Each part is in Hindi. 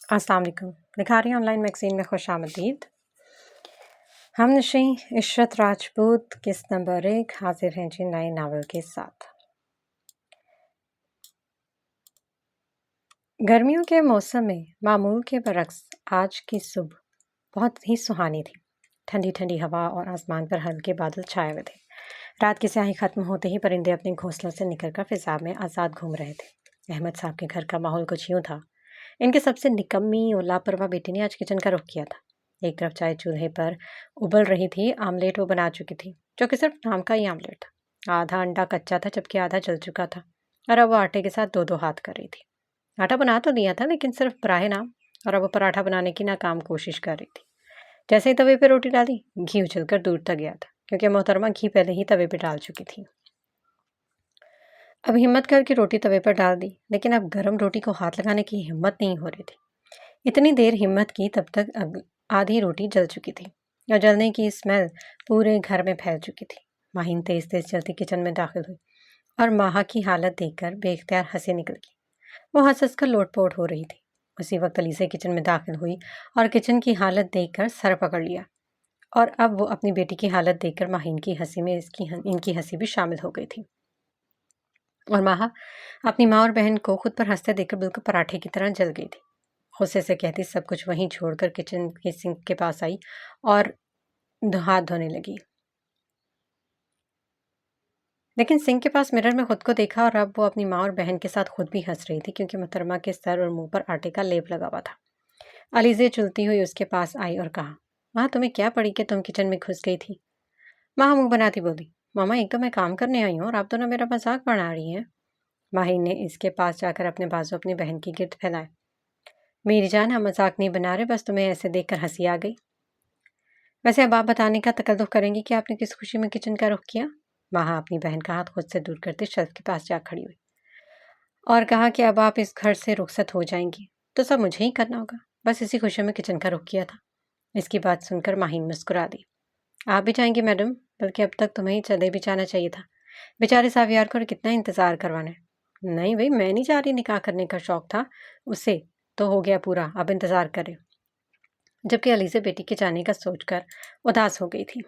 अस्सलाम वालेकुम। लिखारी ऑनलाइन मैगज़ीन में खुशामदीद। हम नशी इशरत राजपूत किस्त नंबर 1 हाजिर हैं जी नए नावल के साथ। गर्मियों के मौसम में मामूल के बरक्स आज की सुबह बहुत ही सुहानी थी। ठंडी ठंडी हवा और आसमान पर हल्के बादल छाए हुए थे। रात की स्याही खत्म होते ही परिंदे अपने घोंसलों से निकलकर फिजा में आज़ाद घूम रहे थे। अहमद साहब के घर का माहौल कुछ यूँ था। इनके सबसे निकम्मी और लापरवाह बेटी ने आज किचन का रुख किया था। एक तरफ चाय चूल्हे पर उबल रही थी, आमलेट वो बना चुकी थी, जो कि सिर्फ नाम का ही आमलेट था। आधा अंडा कच्चा था जबकि आधा जल चुका था, और अब वो आटे के साथ दो दो हाथ कर रही थी। आटा बना तो दिया था लेकिन सिर्फ बराहे नाम, और अब वो पराठा बनाने की नाकाम कोशिश कर रही थी। जैसे ही तवे पे रोटी डाली, घी उछलकर दूर तक गया था, क्योंकि मोहतरमा घी पहले ही तवे पे डाल चुकी थी। अब हिम्मत करके रोटी तवे पर डाल दी, लेकिन अब गर्म रोटी को हाथ लगाने की हिम्मत नहीं हो रही थी। इतनी देर हिम्मत की, तब तक आधी रोटी जल चुकी थी और जलने की स्मेल पूरे घर में फैल चुकी थी। माहिन तेज तेज चलती किचन में दाखिल हुई और माहा की हालत देखकर बेख्तियार हंसी निकल गई। वो हंस हंस कर लोटपोट हो रही थी। उसी वक्त अलीसे किचन में दाखिल हुई और किचन की हालत देखकर सर पकड़ लिया, और अब वो अपनी बेटी की हालत देखकर माहिन की हंसी में इनकी हंसी भी शामिल हो गई थी। और माहा अपनी माँ और बहन को खुद पर हंसते देखकर बिल्कुल पराठे की तरह जल गई थी। गुस्से से कहती सब कुछ वहीं छोड़कर किचन के सिंक के पास आई और हाथ धोने लगी। लेकिन सिंक के पास मिरर में खुद को देखा और अब वो अपनी माँ और बहन के साथ खुद भी हंस रही थी, क्योंकि मोहतरमा के सर और मुंह पर आटे का लेप लगा हुआ था। अलीज़े चुलती हुई उसके पास आई और कहा, माँ तुम्हें क्या पड़ी कि तुम किचन में घुस गई थी? माँ मुंह बनाती बोली, मामा एक तो मैं काम करने आई हूँ और आप दोनों मेरा मजाक बना रही हैं। माही ने इसके पास जाकर अपने बाजू अपनी बहन की गिर्द फैलाए। मेरी जान, हम मजाक नहीं बना रहे, बस तुम्हें ऐसे देखकर हंसी आ गई। वैसे अब आप बताने का तकल्लुफ़ करेंगी कि आपने किस खुशी में किचन का रुख किया? माहा अपनी बहन का हाथ खुद से दूर करते शेल्फ के पास जा खड़ी हुई और कहा कि अब आप इस घर से रुखसत हो जाएंगी तो सब मुझे ही करना होगा। बस इसी खुशी में किचन का रुख किया था। इसकी बात सुनकर माहिन मुस्कुरा दी। आप भी जाएंगी मैडम, बल्कि अब तक तुम्हें ही चले भी जाना चाहिए था। बेचारे सावियार को कितना इंतजार करवाना है। नहीं भाई, मैं नहीं जा रही, निकाह करने का शौक था उसे तो हो गया पूरा, अब इंतजार करे। जबकि अलीज़े बेटी के जाने का सोचकर उदास हो गई थी।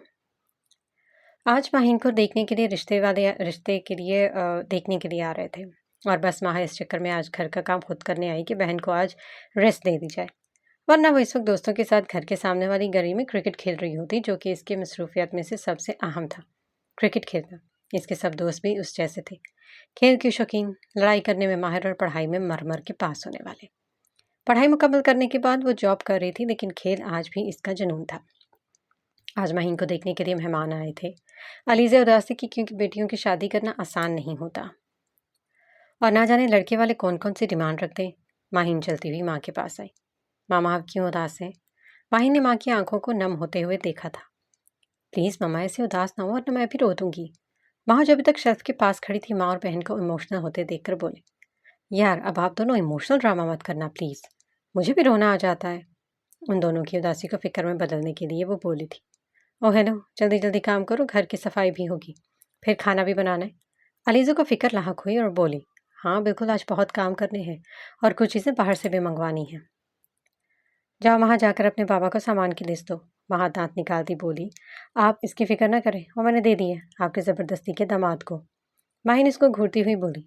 आज माहिन को देखने के लिए रिश्ते के लिए देखने के लिए आ रहे थे, और बस माहा इस चक्कर में आज घर का काम खुद करने आई कि बहन को आज रेस्ट दे दी जाए, वरना वो इस वक्त दोस्तों के साथ घर के सामने वाली गली में क्रिकेट खेल रही होती, जो कि इसकी मसरूफियत में से सबसे अहम था। क्रिकेट खेलना। इसके सब दोस्त भी उस जैसे थे, खेल के शौकीन, लड़ाई करने में माहिर और पढ़ाई में मर के पास होने वाले। पढ़ाई मुकम्मल करने के बाद वो जॉब कर रही थी, लेकिन खेल आज भी इसका जुनून था। आज माहिन को देखने के लिए मेहमान आए थे। अलीज़े उदास थी क्योंकि बेटियों की शादी करना आसान नहीं होता, और ना जाने लड़के वाले कौन कौन सी डिमांड रखते हैं। माहिन चलती हुई माँ के पास आई। मामा आप क्यों उदास हैं? माहिन ने माँ की आंखों को नम होते हुए देखा था। प्लीज़ मामा, ऐसे उदास ना हो वरना मैं भी रो दूंगी। माँ जो अभी तक शेल्फ के पास खड़ी थी, माँ और बहन को इमोशनल होते देखकर बोले, यार अब आप दोनों इमोशनल ड्रामा मत करना प्लीज़, मुझे भी रोना आ जाता है। उन दोनों की उदासी को फिक्र में बदलने के लिए वो बोली थी, ओह हेलो, जल्दी जल्दी काम करो, घर की सफाई भी होगी, फिर खाना भी बनाना है। अलीज़ा को फिक्र लाहक हुई और बोली, हाँ बिल्कुल, आज बहुत काम करने हैं और कुछ चीज़ें बाहर से भी मंगवानी हैं। जाओ वहाँ जाकर अपने बाबा को सामान की लिस्ट दो। वहाँ दांत निकालती बोली, आप इसकी फिक्र न करें, वो मैंने दे दी है आपके ज़बरदस्ती के दामाद को। माहिन इसको घूरती हुई बोली,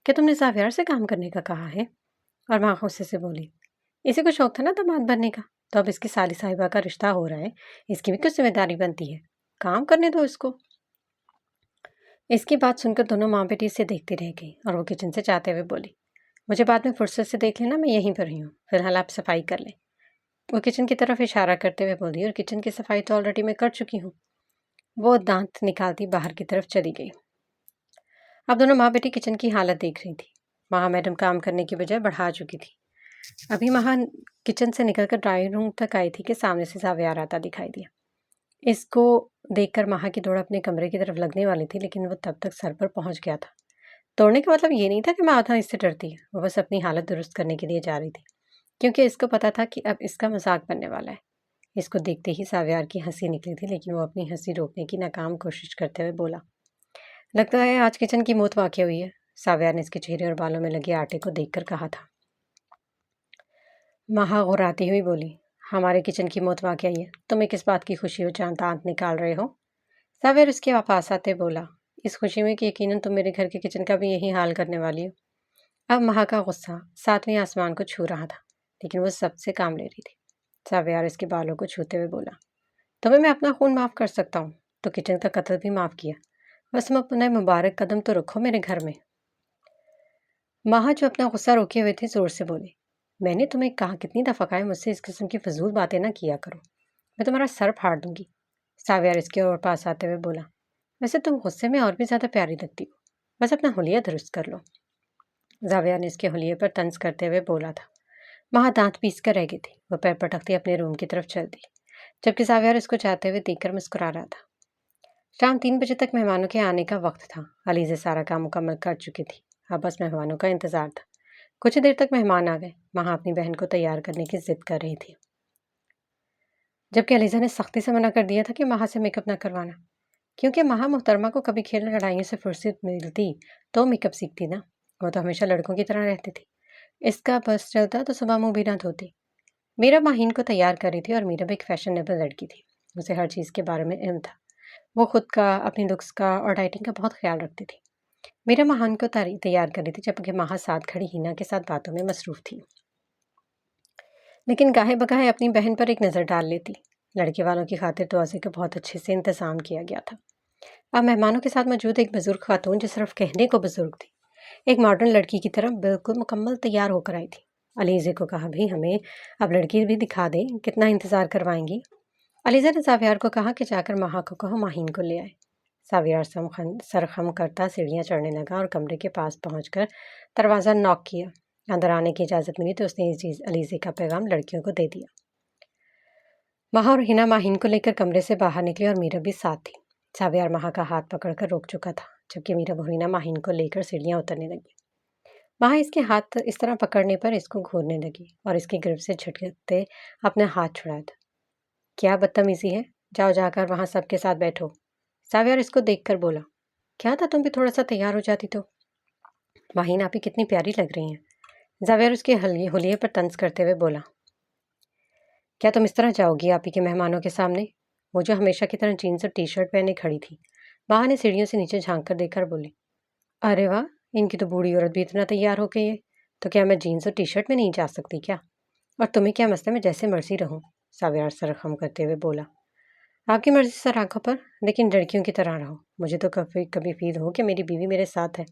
क्या तुमने साफियार से काम करने का कहा है? और माँ गुस्से से बोली, इसी को शौक था ना दामाद बनने का, तो अब इसकी साली साहिबा का रिश्ता हो रहा है, इसकी भी कुछ जिम्मेदारी बनती है, काम करने दो इसको। इसकी बात सुनकर दोनों माँ बेटी से देखती रह गई और वो किचन से जाते हुए बोली, मुझे बाद में फुर्सत से देख लेना, मैं यहीं पर ही हूँ, फिलहाल आप सफाई कर लें। वो किचन की तरफ इशारा करते हुए बोली, और किचन की सफाई तो ऑलरेडी मैं कर चुकी हूँ। वो दांत निकालती बाहर की तरफ चली गई। अब दोनों माँ बेटी किचन की हालत देख रही थी। महा मैडम काम करने की बजाय बढ़ा चुकी थी। अभी महा किचन से निकलकर ड्राइंग रूम तक आई थी कि सामने से जावियार आता दिखाई दिया। इसको देखकर महा की दौड़ अपने कमरे की तरफ लगने वाली थी, लेकिन वो तब तक सर पर पहुंच गया था। दौड़ने का मतलब ये नहीं था कि माधा इससे डरती है, वो बस अपनी हालत दुरुस्त करने के लिए जा रही थी, क्योंकि इसको पता था कि अब इसका मजाक बनने वाला है। इसको देखते ही सावियार की हंसी निकली थी, लेकिन वो अपनी हंसी रोकने की नाकाम कोशिश करते हुए बोला, लगता है आज किचन की मौत वाक़ई हुई है। सावियार ने इसके चेहरे और बालों में लगे आटे को देखकर कहा था। महा घुराती हुई बोली, हमारे किचन की मौत वाकई है, तुम्हें किस बात की खुशी हो जहाँ दांत निकाल रहे हो? सावेर उसके पास आते बोला, इस खुशी में कि यकीनन तुम मेरे घर के किचन का भी यही हाल करने वाली हो। अब महा का गुस्सा सातवें आसमान को छू रहा था, लेकिन वो सबसे काम ले रही थी। सावेर इसके बालों को छूते हुए बोला, तुम्हें मैं अपना खून माफ कर सकता हूँ, तो किचन का कत्ल भी माफ किया। बस तुम अपना मुबारक कदम तो रखो मेरे घर में। महा जो अपना गुस्सा रोके हुए थे जोर से बोले, मैंने तुम्हें कहा कितनी दफा कहा है मुझसे इस किस्म की फजूल बातें ना किया करो, मैं तुम्हारा सर फाड़ दूंगी। सावियर इसके और पास आते हुए बोला, वैसे तुम गुस्से में और भी ज्यादा प्यारी लगती हो, बस अपना हुलिया दुरुस्त कर लो। जाविया ने इसके हुलिये पर तंज करते हुए बोला था। महा दांत पीस कर रह गई थी। वह पैर पटकती अपने रूम की तरफ चल दी, जबकि जावियर इसको जाते हुए देखकर मुस्कुरा रहा था। शाम 3 बजे तक मेहमानों के आने का वक्त था। अलीज़े सारा काम मुकम्मल कर चुकी थी। अब बस मेहमानों का इंतजार था। कुछ देर तक मेहमान आ गए। महा अपनी बहन को तैयार करने की जिद कर रही थी, जबकि अलीज़ा ने सख्ती से मना कर दिया था कि महा से मेकअप न करवाना, क्योंकि महा मोहतरमा को कभी खेल लड़ाइयों से फुर्सत मिलती तो मेकअप सीखती ना। वो तो हमेशा लड़कों की तरह रहती थी। इसका बस चलता तो सुबह मुंह भी ना धोती। मीरा माहीन को तैयार कर रही थी और मीरा भी एक फैशनेबल लड़की थी। उसे हर चीज़ के बारे में इल्म था। वो खुद का, अपनी लुक्स का और डाइटिंग का बहुत ख्याल रखती थी। मीरा महान को तैयार कर रही थी, जबकि महा साथ खड़ी हिना के साथ बातों में मसरूफ थी, लेकिन गाहे बगाहे अपनी बहन पर एक नज़र डाल लेती। लड़के वालों की खातिर तो अज़े को बहुत अच्छे से इंतजाम किया गया था। अब मेहमानों के साथ मौजूद एक बुजुर्ग खातून, जो सिर्फ कहने को बुजुर्ग थी, एक मॉडर्न लड़की की तरह बिल्कुल मुकम्मल तैयार होकर आई थी। अलीज़े को कहा, भी हमें अब लड़की भी दिखा दे, कितना इंतज़ार करवाएंगी। अलीज़ा ने सावियार को कहा कि जाकर महा को कहो माहीन को ले आए। सावियार सरखम करता सीढ़ियाँ चढ़ने लगा और कमरे के पास पहुंचकर दरवाज़ा नॉक किया। अंदर आने की इजाज़त मिली तो उसने ये चीज़ अलीज़े का पैगाम लड़कियों को दे दिया। महा और हिना माहीन को लेकर कमरे से बाहर निकली और मीरा भी साथ थी। सावियार महा का हाथ पकड़कर रोक चुका था, जबकि मीरा और हिना माहीन को लेकर सीढ़ियाँ उतरने लगी। महा इसके हाथ इस तरह पकड़ने पर इसको घूरने लगी और इसकी गिरफ्त से झटकते अपने हाथ छुड़ाया था। क्या बदतमीजी है, जाओ जाकर वहां सबके साथ बैठो। सावियर इसको देखकर बोला, क्या था तुम भी थोड़ा सा तैयार हो जाती तो। माहीन आप ही कितनी प्यारी लग रही हैं। जावियर उसके हुलिये पर तंज करते हुए बोला, क्या तुम इस तरह जाओगी आप ही के मेहमानों के सामने। वो जो हमेशा की तरह जीन्स और टी शर्ट पहने खड़ी थी, महा ने सीढ़ियों से नीचे झांक कर देखकर बोली, अरे वाह, इनकी तो बूढ़ी औरत भी इतना तैयार हो गई है, तो क्या मैं जीन्स और टी शर्ट में नहीं जा सकती क्या? और तुम्हें क्या मसला, मैं जैसे मर्जी रहूं। सावियर सरखम करते हुए बोला, आपकी मर्जी सर आंखों पर, लेकिन लड़कियों की तरह रहो। मुझे तो कभी कभी फील हो कि मेरी बीवी मेरे साथ है।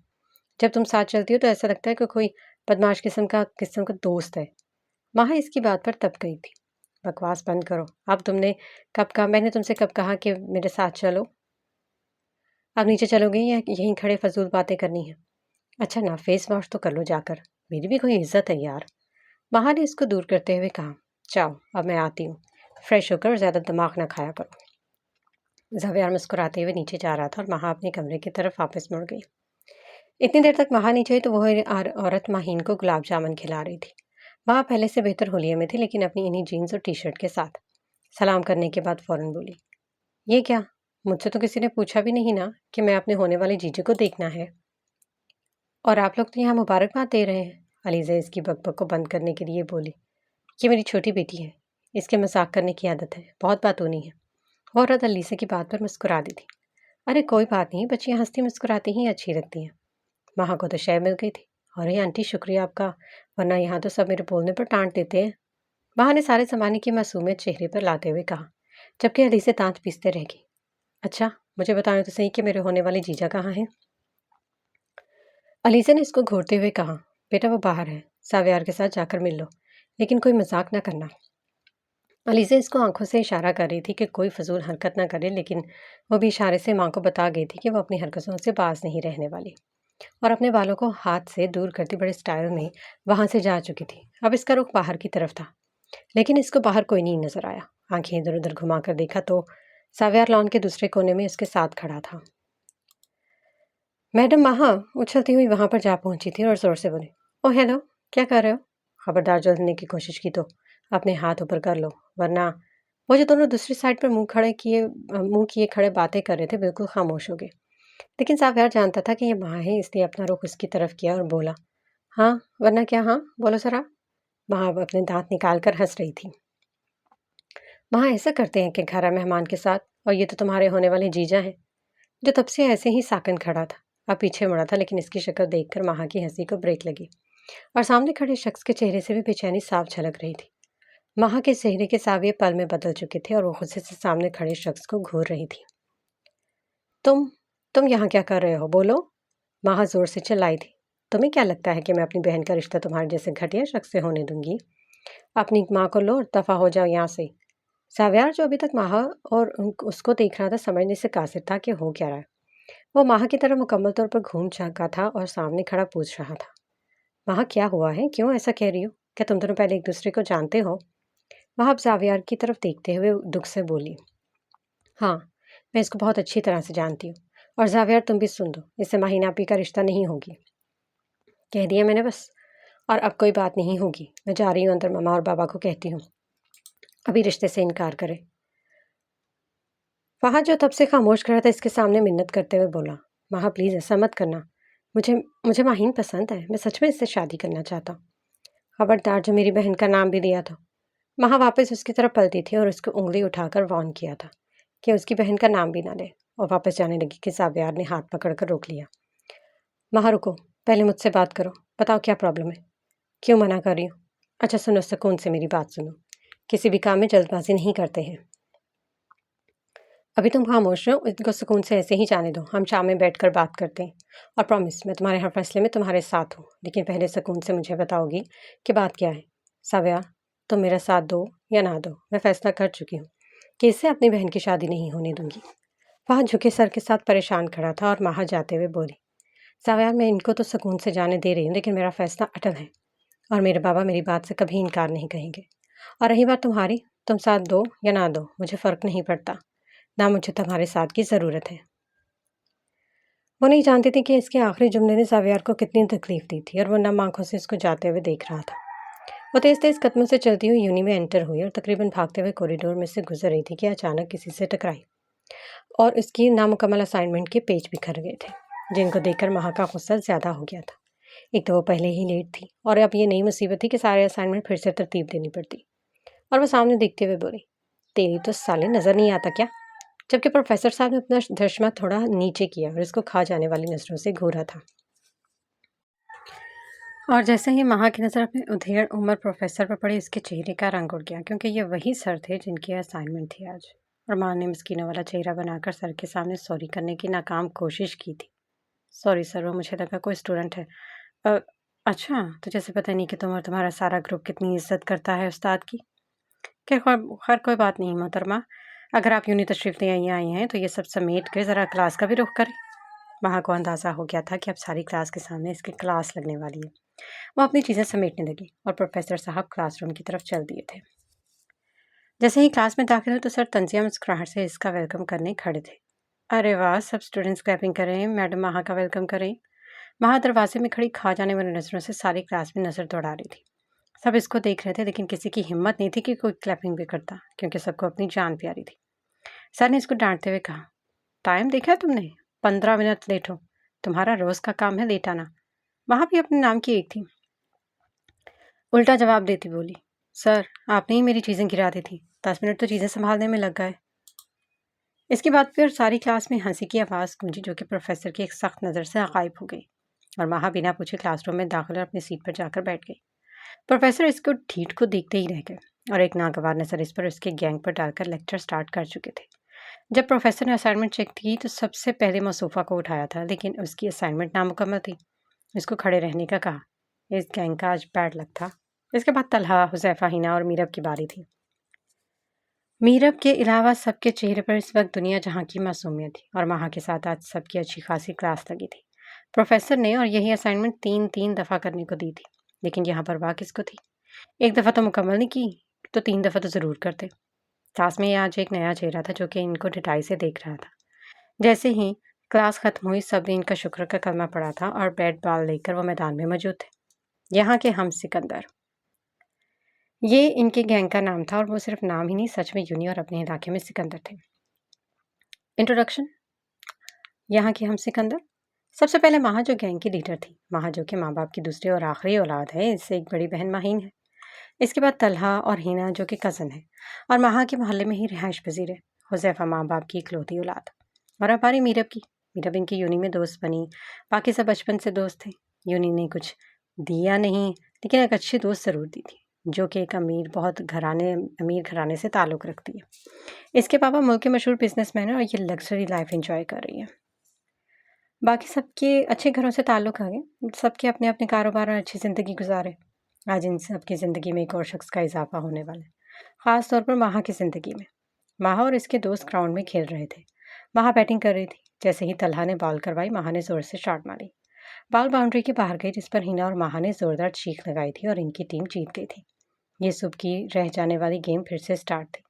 जब तुम साथ चलती हो तो ऐसा लगता है कि कोई बदमाश किस्म का दोस्त है। माँ इसकी बात पर तब गई थी, बकवास बंद करो। अब तुमने कब कहा, मैंने तुमसे कब कहा कि मेरे साथ चलो? अब नीचे चलोगे या यहीं खड़े फजूल बातें करनी है? अच्छा ना, फेस वॉश तो कर लो जाकर, मेरी भी कोई इज्जत है यार। माँ ने इसको दूर करते हुए कहा, जाओ अब मैं आती हूँ, फ्रेश होकर ज़्यादा दिमाग ना खाया करो। ज़ावियार मुस्कुराते हुए नीचे जा रहा था और महा अपने कमरे की तरफ वापस मुड़ गई। इतनी देर तक महा नीचे तो वह औरत माहीन को गुलाब जामुन खिला रही थी। महा पहले से बेहतर होलिये में थी, लेकिन अपनी इन्हीं जीन्स और टी शर्ट के साथ। सलाम करने के बाद फौरन बोली, ये क्या, मुझसे तो किसी ने पूछा भी नहीं ना कि मैं अपने होने वाली जीजू को देखना है, और आप लोग तो यहाँ मुबारकबाद दे रहे हैं। अलीज़ा इसकी बकबक को बंद करने के लिए बोली, ये मेरी छोटी बेटी है, इसके मजाक करने की आदत है, बहुत बातूनी है। औरत अलीज़ा की बात पर मुस्कुरा दी थी। अरे कोई बात नहीं, बच्चियाँ हंसती मुस्कुराती ही अच्छी लगती हैं। महा को तो शय मिल गई थी। अरे आंटी शुक्रिया आपका, वरना यहाँ तो सब मेरे बोलने पर टांट देते हैं। महा ने सारे ज़माने की मासूमियत चेहरे पर लाते हुए कहा, जबकि अलीज़ा दांत पीसते रह गई। अच्छा, मुझे बताएं तो सही कि मेरे होने वाली जीजा कहाँ हैं? अलीज़ा ने इसको घूरते हुए कहा, बेटा वो बाहर है, सावियार के साथ जाकर मिल लो, लेकिन कोई मजाक ना करना। अलीज़ा इसको आंखों से इशारा कर रही थी कि कोई फजूल हरकत ना करे, लेकिन वो भी इशारे से माँ को बता गई थी कि वो अपनी हरकतों से बाज नहीं रहने वाली, और अपने बालों को हाथ से दूर करती बड़े स्टाइल में वहां से जा चुकी थी। अब इसका रुख बाहर की तरफ था, लेकिन इसको बाहर कोई नहीं नजर आया। आंखें इधर उधर घुमाकर देखा तो सावियार लॉन के दूसरे कोने में इसके साथ खड़ा था। मैडम महा उछलती हुई वहां पर जा पहुंची थी और जोर से बोली, ओ हेलो, क्या कर रहे हो? खबरदार जलने की कोशिश की तो अपने हाथ ऊपर कर लो, वरना। वो जो दोनों दूसरी साइड पर मुंह किए खड़े बातें कर रहे थे, बिल्कुल खामोश हो गए। लेकिन सावियार जानता था कि ये माँ है, इसलिए अपना रुख उसकी तरफ किया और बोला, हाँ वरना क्या, हाँ बोलो जरा। माँ अब अपने दांत निकाल कर हंस रही थी। माँ ऐसा करते हैं कि घर आए मेहमान के साथ, और ये तो तुम्हारे होने वाले जीजा हैं, जो तब से ऐसे ही साकन खड़ा था। अब पीछे मुड़ा था, लेकिन इसकी शक्ल देखकर माँ की हंसी को ब्रेक लगी और सामने खड़े शख्स के चेहरे से भी बेचैनी साफ झलक रही थी। माँ के चेहरे के साविये पल में बदल चुके थे और वो गुस्से से सामने खड़े शख्स को घूर रही थी। तुम तुम यहाँ क्या कर रहे हो, बोलो। माँ जोर से चिल्लाई थी। तुम्हें क्या लगता है कि मैं अपनी बहन का रिश्ता तुम्हारे जैसे घटिया शख्स से होने दूंगी? अपनी माँ को लो और दफा हो जाओ यहाँ से। साव्यार, जो अभी तक माँ और उसको देख रहा था, समझने से कासिर था कि हो क्या रहा है। वो माँ की तरफ मुकम्मल तौर पर घूम झाँका था और सामने खड़ा पूछ रहा था, माँ क्या हुआ है, क्यों ऐसा कह रही हो? क्या तुम दोनों पहले एक दूसरे को जानते हो? वह अब जावियार की तरफ देखते हुए दुख से बोली, हाँ, मैं इसको बहुत अच्छी तरह से जानती हूँ। और जावियार, तुम भी सुन दो, इससे माही नापी का रिश्ता नहीं होगी। कह दिया मैंने बस, और अब कोई बात नहीं होगी। मैं जा रही हूँ अंदर, मामा और बाबा को कहती हूँ अभी रिश्ते से इनकार करें। फहद, जो तब से खामोश खड़ा था, इसके सामने मिन्नत करते हुए बोला, माँ प्लीज़ ऐसा मत करना। मुझे मुझे माहीन पसंद है, मैं सच में इससे शादी करना चाहता हूँ। खबरदार, जो मेरी बहन का नाम भी लिया था। माँ वापस उसकी तरफ पलटी थी और उसको उंगली उठाकर वार्न किया था कि उसकी बहन का नाम भी ना ले, और वापस जाने लगी कि साबियार ने हाथ पकड़कर रोक लिया। माँ रुको, पहले मुझसे बात करो, बताओ क्या प्रॉब्लम है, क्यों मना कर रही हो? अच्छा सुनो, सुकून से मेरी बात सुनो, किसी भी काम में जल्दबाजी नहीं करते हैं। अभी तुम खामोश रहो, इनको सुकून से ऐसे ही जाने दो, हम शाम में बैठकर बात करते हैं। और प्रॉमिस, मैं तुम्हारे हर फैसले में तुम्हारे साथ हूँ, लेकिन पहले सुकून से मुझे बताओगी कि बात क्या है। साव्या, तुम मेरा साथ दो या ना दो, मैं फैसला कर चुकी हूँ कि इससे अपनी बहन की शादी नहीं होने दूंगी। वहाँ झुके सर के साथ परेशान खड़ा था और माँ जाते हुए बोली, साव्या, मैं इनको तो सुकून से जाने दे रही हूँ, लेकिन मेरा फैसला अटल है और मेरे बाबा मेरी बात से कभी इनकार नहीं कहेंगे। और रही बात तुम्हारी, तुम साथ दो या ना दो, मुझे फ़र्क नहीं पड़ता, ना मुझे तुम्हारे साथ की ज़रूरत है। वो नहीं जानती थी कि इसके आखिरी जुमले ने जावियार को कितनी तकलीफ दी थी, और वो नम आंखों से उसको जाते हुए देख रहा था। वो तेज़ तेज़ कदमों से चलती हुई यूनि में एंटर हुई और तकरीबन भागते हुए कॉरिडोर में से गुजर रही थी कि अचानक किसी से टकराई और उसकी नामुकम्मल असाइनमेंट के पेज बिखर गए थे, जिनको देखकर महा का गुस्सा ज़्यादा हो गया था। एक तो वो पहले ही लेट थी, और अब ये नई मुसीबत थी कि सारे असाइनमेंट फिर से तरतीब देनी पड़ती। और वो सामने देखते हुए बोली, तेरी तो साले नज़र नहीं आता क्या? जबकि प्रोफेसर साहब ने अपना चश्मा थोड़ा नीचे किया और इसको खा जाने वाली नज़रों से घूरा था। और जैसे ही महा की नज़र अपने उधेड़ उम्र प्रोफेसर पर पड़ी, इसके चेहरे का रंग उड़ गया, क्योंकि ये वही सर थे जिनकी असाइनमेंट थी आज। और माँ ने मस्कीनों वाला चेहरा बनाकर सर के सामने सॉरी करने की नाकाम कोशिश की थी। सॉरी सर, वो मुझे लगा कोई स्टूडेंट है। अ, अच्छा, तो जैसे पता नहीं कि तुम और तुम्हारा सारा ग्रुप कितनी इज्जत करता है उस्ताद की। खैर खैर कोई बात नहीं मोहतरमा, अगर आप यूँ तशरीफ़ ले आई हैं तो ये सब समेट कर ज़रा क्लास का भी रुख करें। वहाँ को अंदाज़ा हो गया था कि अब सारी क्लास के सामने इसकी क्लास लगने वाली है। वो अपनी चीज़ें समेटने लगी और प्रोफेसर साहब क्लासरूम की तरफ चल दिए थे। जैसे ही क्लास में दाखिल हुए तो सर तंजिया मुस्कुराहट से इसका वेलकम करने खड़े थे। अरे वाह, सब स्टूडेंट्स क्लैपिंग करें, मैडम महा का वेलकम करें। महा दरवाजे में खड़ी खा जाने वाली नज़रों से सारी क्लास में नज़र दौड़ा रही थी। सब इसको देख रहे थे, लेकिन किसी की हिम्मत नहीं थी कि कोई क्लैपिंग भी करता, क्योंकि सबको अपनी जान प्यारी थी। सर ने इसको डांटते हुए कहा, टाइम देखा है तुमने? 15 मिनट लेट हो। तुम्हारा रोज़ का काम है लेट आना। वहाँ भी अपने नाम की एक थी, उल्टा जवाब देती बोली, सर आपने ही मेरी चीज़ें गिरा दी थी, 10 मिनट तो चीज़ें संभालने में लग गए। इसकी बात पर सारी क्लास में हंसी की आवाज़ गूंजी, जो कि प्रोफेसर की एक सख्त नज़र से गायब हो गई। और महा बिना पूछे क्लासरूम में दाखिल अपनी सीट पर जाकर बैठ गई। प्रोफेसर इसको ढीठ को देखते ही रह गए और एक नागवार नज़र इस पर उसके गैंग पर डालकर लेक्चर स्टार्ट कर चुके थे। जब प्रोफेसर ने असाइनमेंट चेक की तो सबसे पहले मसूफ़ा को उठाया था, लेकिन उसकी असाइनमेंट नामुकम्मल थी। इसको खड़े रहने का कहा। इस गैंग का आज बैड लक था। इसके बाद तलहा, हुज़ैफ़ा, हिना और मीरब की बारी थी। मीरब के अलावा सबके चेहरे पर इस वक्त दुनिया जहाँ की मासूमियत थी, और महा के साथ आज सबकी अच्छी खासी क्लास लगी थी। प्रोफेसर ने और यही असाइनमेंट 3-3 दफ़ा करने को दी थी, लेकिन यहाँ परवाह किसको थी? एक दफ़ा तो मुकम्मल नहीं की, तो 3 दफ़ा तो ज़रूर करते। क्लास में आज एक नया चेहरा था जो कि इनको ढिठाई से देख रहा था। जैसे ही क्लास खत्म हुई, सब ने इनका शुक्र का कलमा पढ़ा था और बैट बॉल लेकर वो मैदान में मौजूद थे। यहाँ के हम सिकंदर, ये इनके गैंग का नाम था, और वो सिर्फ नाम ही नहीं, सच में यूनी और अपने इलाके में सिकंदर थे। इंट्रोडक्शन। यहाँ की हम सिकंदर। सबसे पहले महा, जो गैंग की लीडर थी। महा जो कि माँ बाप की दूसरी और आखिरी औलाद है, इससे एक बड़ी बहन माहीन है। इसके बाद तलहा और हिना जो कि कज़न है और महा के मोहल्ले में ही रिहाइश पजीर है। हुज़ैफ़ा माँ बाप की इकलौती औलाद। और अब बारी मीरब की। मीरब इनकी यूनी में दोस्त बनी। बाकी सब बचपन से दोस्त थे। यूनी ने कुछ दिया नहीं, लेकिन एक अच्छी दोस्त ज़रूर दी थी, जो कि एक अमीर घराने से ताल्लुक़ रखती है। इसके पापा मुल्क के मशहूर बिजनेसमैन हैं और ये लग्जरी लाइफ एंजॉय कर रही है। बाकी सबके अच्छे घरों से ताल्लुक़ आ गए। सबके अपने अपने कारोबार और अच्छी ज़िंदगी गुजारे। आज इन सबकी ज़िंदगी में एक और शख्स का इजाफा होने वाला है, ख़ास तौर पर माहा की ज़िंदगी में। माहा और इसके दोस्त ग्राउंड में खेल रहे थे। माहा बैटिंग कर रही थी। जैसे ही तलहा ने बॉल करवाई, माहा ने ज़ोर से शॉट मारी। बॉल बाउंड्री के बाहर गई, जिस पर हिना और माहा ने ज़ोरदार चीख लगाई थी और इनकी टीम जीत गई थी। ये सुबह की रह जाने वाली गेम फिर से स्टार्ट थी।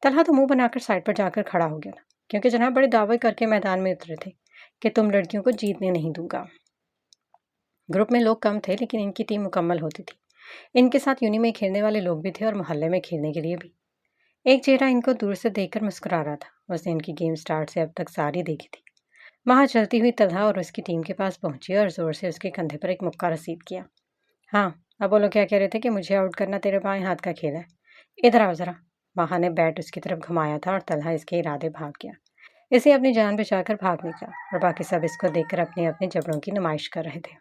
तलहा तो मुंह बनाकर साइड पर जाकर खड़ा हो गया था, क्योंकि जनाब बड़े दावे करके मैदान में उतरे थे कि तुम लड़कियों को जीतने नहीं दूंगा। ग्रुप में लोग कम थे, लेकिन इनकी टीम मुकम्मल होती थी। इनके साथ यूनी में खेलने वाले लोग भी थे और मोहल्ले में खेलने के लिए भी। एक चेहरा इनको दूर से देखकर मुस्कुरा रहा था। उसने इनकी गेम स्टार्ट से अब तक सारी देखी थी। वहां चलती हुई तलहा और उसकी टीम के पास पहुंची और जोर से उसके कंधे पर एक मुक्का रसीद किया। हाँ, अब बोलो क्या कह रहे थे कि मुझे आउट करना तेरे बाएं हाथ का खेल है। इधर आओ जरा। माहा ने बैट उसकी तरफ घुमाया था और तलहा इसके इरादे भाग गया। इसे अपनी जान बचाकर भाग निकला और बाकी सब इसको देखकर अपने अपने जबड़ों की नुमाइश कर रहे थे।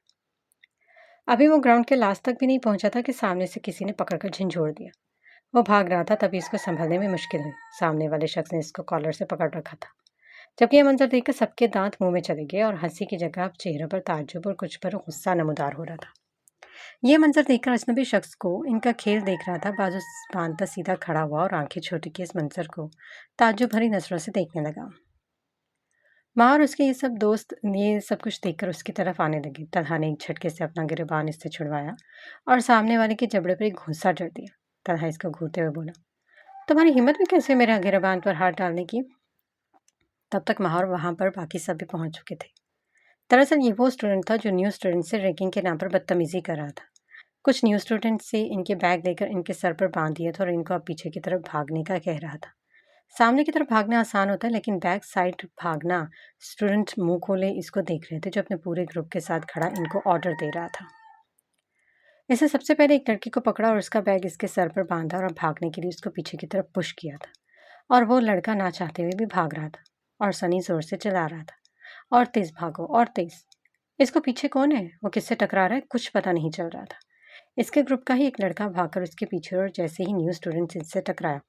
अभी वो ग्राउंड के लास्ट तक भी नहीं पहुंचा था कि सामने से किसी ने पकड़कर झंझोड़ दिया। वो भाग रहा था, तभी इसको संभलने में मुश्किल हुई। सामने वाले शख्स ने इसको कॉलर से पकड़ रखा था। जबकि यह मंजर देखकर सबके दांत मुंह में चले गए और हंसी की जगह अब चेहरे पर ताज्जुब और कुछ पर गुस्सा नमूदार हो रहा था। यह मंजर देखकर अजनबी शख्स को इनका खेल देख रहा था बाजू बांधता सीधा खड़ा हुआ और आंखें छोटी के इस मंजर को ताज्जुब भरी नजरों से देखने लगा। माँ और उसके ये सब कुछ देखकर उसकी तरफ आने लगे। तलहा ने एक झटके से अपना गिरबान इससे छुड़वाया और सामने वाले के जबड़े पर एक घूंसा जड़ दिया। तलहा इसको घूरते हुए बोला, तुम्हारी हिम्मत भी कैसे मेरे गिरबान पर हाथ डालने की? तब तक माहौर वहां पर बाकी सब भी पहुंच चुके थे। दरअसल ये वो स्टूडेंट था जो न्यू स्टूडेंट से रैगिंग के नाम पर बदतमीजी कर रहा था। कुछ न्यू स्टूडेंट से इनके बैग लेकर इनके सर पर बांध दिए थे और इनको अब पीछे की तरफ भागने का कह रहा था। सामने की तरफ भागना आसान होता है, लेकिन बैक साइड भागना। स्टूडेंट मुंह खोले इसको देख रहे थे, जो अपने पूरे ग्रुप के साथ खड़ा इनको ऑर्डर दे रहा था। इसने सबसे पहले एक लड़की को पकड़ा और उसका बैग इसके सर पर बांधा और भागने के लिए उसको पीछे की तरफ पुश किया था। और वो लड़का ना चाहते हुए भी भाग रहा था और सनी जोर से चिल्ला रहा था, और तेज भागो और तेज। इसको पीछे कौन है, वो किससे टकरा रहा है, कुछ पता नहीं चल रहा था। इसके ग्रुप का ही एक लड़का भागकर उसके पीछे और जैसे ही न्यू स्टूडेंट इससे टकराया,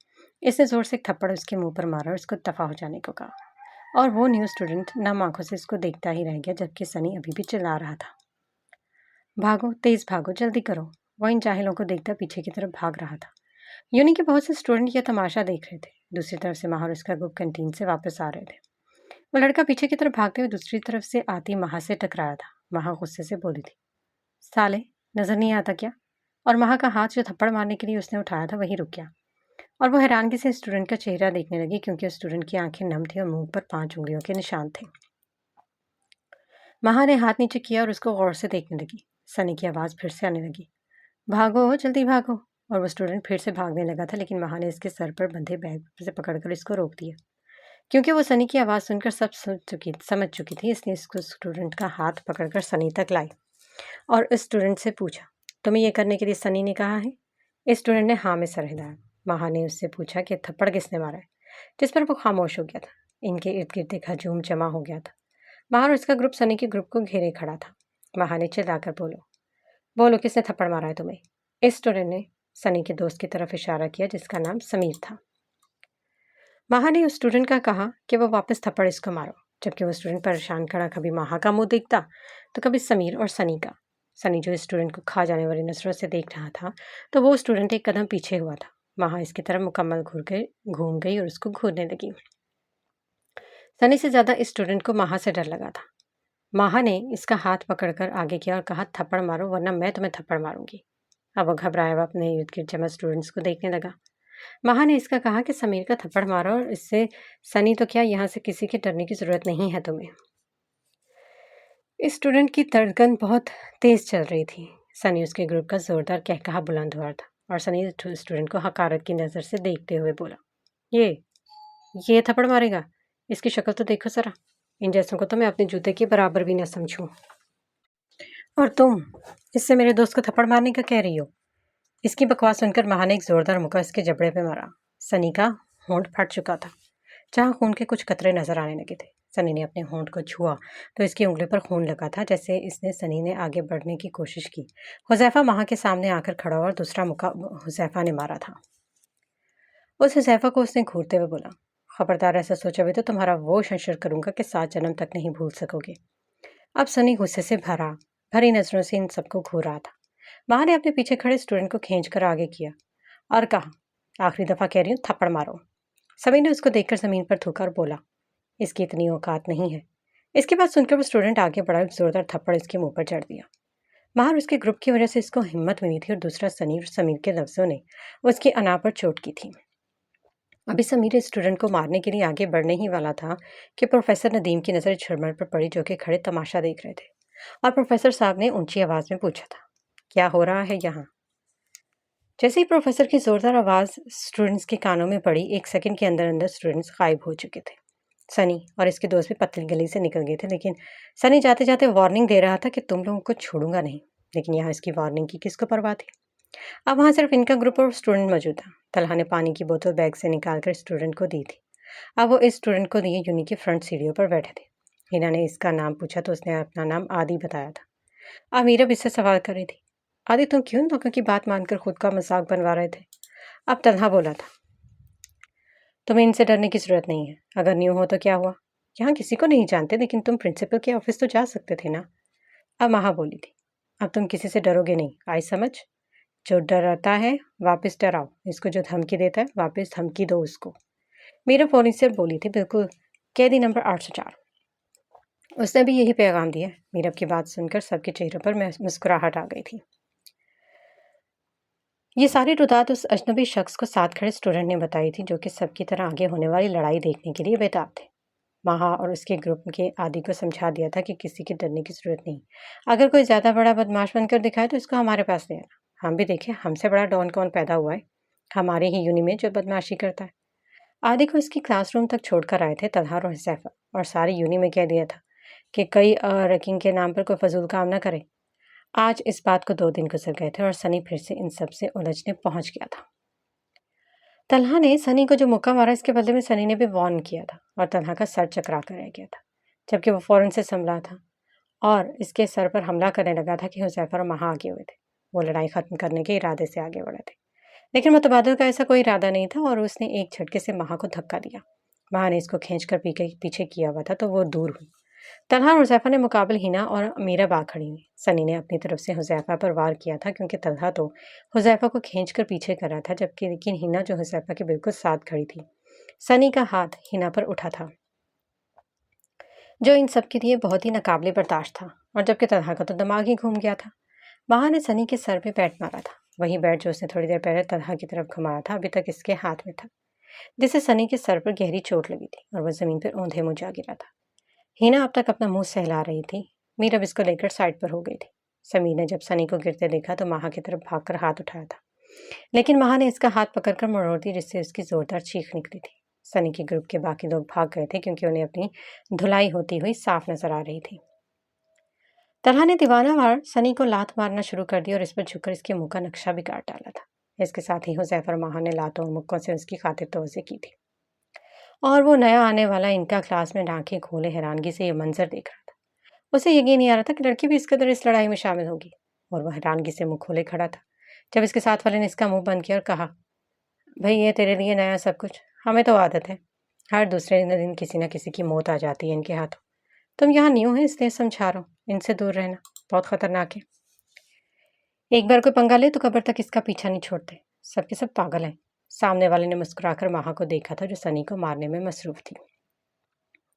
इसने जोर से एक थप्पड़ उसके मुंह पर मारा और उसको दफा हो जाने को कहा। और वो न्यू स्टूडेंट नम आंखों से इसको देखता ही रह गया, जबकि सनी अभी भी चिल्ला रहा था, भागो तेज भागो जल्दी करो। वह इन जाहिलों को देखता पीछे की तरफ भाग रहा था। यूनी के बहुत से स्टूडेंट यह तमाशा देख रहे थे। दूसरी तरफ से माह और उसका ग्रुप कैंटीन से वापस आ रहे थे। वो लड़का पीछे की तरफ भागते हुए दूसरी तरफ से आती माह से टकराया था। माह गुस्से से बोली थी, साले नजर नहीं आता क्या? और माह का हाथ जो थप्पड़ मारने के लिए उसने उठाया था वही रुक गया और वो हैरानगी से स्टूडेंट का चेहरा देखने लगी, क्योंकि उस स्टूडेंट की आंखें नम थी और मुंह पर 5 उंगलियों के निशान थे। माह ने हाथ नीचे किया और उसको गौर से देखने लगी। सनी की आवाज़ फिर से आने लगी, भागो जल्दी भागो। और वो स्टूडेंट फिर से भागने लगा था, लेकिन माह ने इसके सर पर बंधे बैग से पकड़कर इसको रोक दिया। क्योंकि वो सनी की आवाज़ सुनकर सब समझ चुकी थी, इसलिए इसको स्टूडेंट का हाथ पकड़कर सनी तक लाई और इस स्टूडेंट से पूछा, तुम्हें यह करने के लिए सनी ने कहा है? इस स्टूडेंट ने हाँ में सर हिलाया। माहा ने उससे पूछा कि थप्पड़ किसने मारा है, जिस पर वो खामोश हो गया था। इनके इर्द गिर्द एक हजूम जमा हो गया था। माहा और उसका ग्रुप सनी के ग्रुप को घेरे खड़ा था। माहा ने चिल्लाकर बोलो, बोलो किसने थप्पड़ मारा है तुम्हें? इस स्टूडेंट ने सनी के दोस्त की तरफ इशारा किया, जिसका नाम समीर था। माहा ने उस स्टूडेंट का कहा कि वो वापस थप्पड़ इसको मारो, जबकि वो स्टूडेंट परेशान खड़ा कभी माहा का मुंह देखता तो कभी समीर और सनी का। सनी जो इस स्टूडेंट को खा जाने वाली नजरों से देख रहा था, तो वो स्टूडेंट एक कदम पीछे हुआ था। माहा इसकी तरफ मुकम्मल घूम गई और उसको घूरने लगी। सनी से ज्यादा इस स्टूडेंट को माहा से डर लगा था। माहा ने इसका हाथ पकड़कर आगे किया और कहा, थप्पड़ मारो वरना मैं तुम्हें थप्पड़ मारूंगी। अब वो घबराया हुआ अपने इर्द गिर्द जमा स्टूडेंट्स को देखने लगा। माहा ने इसका कहा कि समीर का थप्पड़ मारो और इससे सनी तो क्या, यहाँ से किसी के डरने की जरूरत नहीं है तुम्हें। इस स्टूडेंट की धड़कन बहुत तेज चल रही थी। सनी उसके ग्रुप का जोरदार कहकहा बुलंद हुआ था और सनी स्टूडेंट को हकारत की नज़र से देखते हुए बोला, ये थप्पड़ मारेगा? इसकी शक्ल तो देखो जरा। इन जैसों को तो मैं अपने जूते के बराबर भी न समझूं। और तुम इससे मेरे दोस्त को थप्पड़ मारने का कह रही हो? इसकी बकवास सुनकर महा ने एक जोरदार मुक्का इसके जबड़े पे मारा। सनी का होंठ फट चुका था, जहाँ खून के कुछ कतरे नजर आने लगे थे। सनी ने अपने होंठ को छुआ तो इसकी उंगली पर खून लगा था। जैसे इसने सनी ने आगे बढ़ने की कोशिश की, हुजैफा महा के सामने आकर खड़ा हुआ और दूसरा मुक्का हुजैफा ने मारा था। उस हुजैफा को उसने घूरते हुए बोला, खबरदार ऐसा सोचोगे तो तुम्हारा वो शंशर करूंगा कि 7 जन्म तक नहीं भूल सकोगे। अब सनी गुस्से से भरी नजरों से इन सबको घूर रहा था। महा ने अपने पीछे खड़े स्टूडेंट को खींचकर आगे किया और कहा, आखिरी दफा कह रही हूँ, थप्पड़ मारो। सभी ने उसको देखकर जमीन पर थूका और बोला, इसकी इतनी औकात नहीं है। इसके बाद सुनकर वो स्टूडेंट आगे बढ़ा, एक जोरदार थप्पड़ इसके मुंह पर चढ़ दिया। महार उसके ग्रुप की वजह से इसको हिम्मत मिली थी और दूसरा सनी और समीर के लफ्जों ने उसकी अना पर चोट की थी। अभी समीर स्टूडेंट को मारने के लिए आगे बढ़ने ही वाला था कि प्रोफेसर नदीम की नजर झुरमर पर पड़ी, जो कि खड़े तमाशा देख रहे थे। और प्रोफेसर साहब ने ऊंची आवाज में पूछा था, क्या हो रहा है यहाँ? जैसे ही प्रोफेसर की जोरदार आवाज स्टूडेंट्स के कानों में पड़ी, 1 सेकंड के अंदर अंदर स्टूडेंट्स गायब हो चुके थे। सनी और इसके दोस्त भी पतली गली से निकल गए थे, लेकिन सनी जाते जाते वार्निंग दे रहा था कि तुम लोगों को छोड़ूंगा नहीं। लेकिन यहाँ इसकी वार्निंग की किसको परवाह थी? अब वहाँ सिर्फ इनका ग्रुप और स्टूडेंट मौजूद था। तलहा ने पानी की बोतल बैग से निकालकर स्टूडेंट को दी थी। अब वो इस स्टूडेंट को दिए यूनि की फ्रंट सीढ़ियों पर बैठे थे। हिना ने इसका नाम पूछा तो उसने अपना नाम आदि बताया था। अब मीरा इससे सवाल कर रही थी, आदि तुम क्यों लोगों की बात मानकर खुद का मजाक बनवा रहे थे? अब तलहा बोला था, तुम्हें इनसे डरने की जरूरत नहीं है। अगर न्यू हो तो क्या हुआ? यहाँ किसी को नहीं जानते, लेकिन तुम प्रिंसिपल के ऑफिस तो जा सकते थे ना। अब महा बोली थी, अब तुम किसी से डरोगे नहीं, आई समझ? जो डराता है वापस डराओ, इसको जो धमकी देता है वापस धमकी दो उसको। मीरा फोन से बोली थी, बिल्कुल कैदी नंबर 804। उसने भी यही पैगाम दिया। मीरा की बात सुनकर सबके चेहरों पर मुस्कुराहट आ गई थी। ये सारी रुदात उस अजनबी शख्स को साथ खड़े स्टूडेंट ने बताई थी, जो कि सबकी तरह आगे होने वाली लड़ाई देखने के लिए बेताब थे। महा और उसके ग्रुप के आदि को समझा दिया था कि किसी के डरने की जरूरत नहीं। अगर कोई ज्यादा बड़ा बदमाश बनकर दिखाए तो इसको हमारे पास ले आना। हम भी देखें हमसे बड़ा डॉन कौन पैदा हुआ है हमारे ही यूनि में जो बदमाशी करता है। आदि को इसकी क्लासरूम तक छोड़कर आए थे तलहार और हुसैफा, और सारी यूनि में कह दिया था कि कई रैंकिंग के नाम पर कोई फजूल काम न करे। आज इस बात को 2 दिन गुजर गए थे और सनी फिर से इन सब से उलझने पहुंच गया था। तलहा ने सनी को जो मुक्का मारा, इसके बदले में सनी ने भी वार्न किया था और तलहा का सर चकरा कर रह गया था, जबकि वो फौरन से संभला था और इसके सर पर हमला करने लगा था कि हुसैफा और महा आगे हुए थे। वो लड़ाई खत्म करने के इरादे से आगे बढ़े थे, लेकिन मुतबादिल का ऐसा कोई इरादा नहीं था और उसने एक झटके से महा को धक्का दिया। महा ने इसको खींचकर पीछे किया हुआ था तो वो दूर हुई। तलहा और हुजैफा ने मुकाबले हिना और मीरा बाग खड़ी हुई। सनी ने अपनी तरफ से हुजैफा पर वार किया था, क्योंकि तलहा तो हुजैफा को खींचकर पीछे कर रहा था, जबकि लेकिन हिना जो हुजैफा के बिल्कुल साथ खड़ी थी। सनी का हाथ हिना पर उठा था, जो इन सब के लिए बहुत ही नाकाबिले बर्दाश्त था, और जबकि तलहा का तो दिमाग ही घूम गया था। महा ने सनी के सर पे बैट मारा था, वही बैट जो उसने थोड़ी देर पहले तलहा की तरफ घुमाया था, अभी तक इसके हाथ में था, जिससे सनी के सर पर गहरी चोट लगी थी और वह जमीन पर औंधे मुँह जा गिरा था। हिना अब तक अपना मुंह सहला रही थी। मीरा इसको लेकर साइड पर हो गई थी। समीर ने जब सनी को गिरते देखा तो महा की तरफ भागकर हाथ उठाया था, लेकिन महा ने इसका हाथ पकड़कर मरोड़ दी, जिससे उसकी जोरदार चीख निकली थी। सनी के ग्रुप के बाकी लोग भाग गए थे, क्योंकि उन्हें अपनी धुलाई होती हुई साफ नजर आ रही थी। तलहा ने दीवानावार सनी को लात मारना शुरू कर दी और इस पर झुककर इसके मुंह का नक्शा भी काट डाला था। इसके साथ ही हुजैफा और महा ने लातों और मुक्कों से उसकी खातिर तोज़ी की थी, और वो नया आने वाला इनका क्लास में आंखें खोले हैरानगी से ये मंजर देख रहा था। उसे यकीन नहीं आ रहा था कि लड़की भी इस कदर इस लड़ाई में शामिल होगी, और वह हैरानगी से मुंह खोले खड़ा था जब इसके साथ वाले ने इसका मुंह बंद किया और कहा, भाई ये तेरे लिए नया सब कुछ, हमें तो आदत है, हर दूसरे दिन किसी न किसी की मौत आ जाती है इनके हाथों। तुम यहाँ न्यू है इसलिए समझा रहा हूँ, इनसे दूर रहना, बहुत खतरनाक है। एक बार कोई पंगा ले तो कब्र तक इसका पीछा नहीं छोड़ते, सबके सब पागल हैं। सामने वाले ने मुस्कुराकर महा को देखा था, जो सनी को मारने में मसरूफ थी।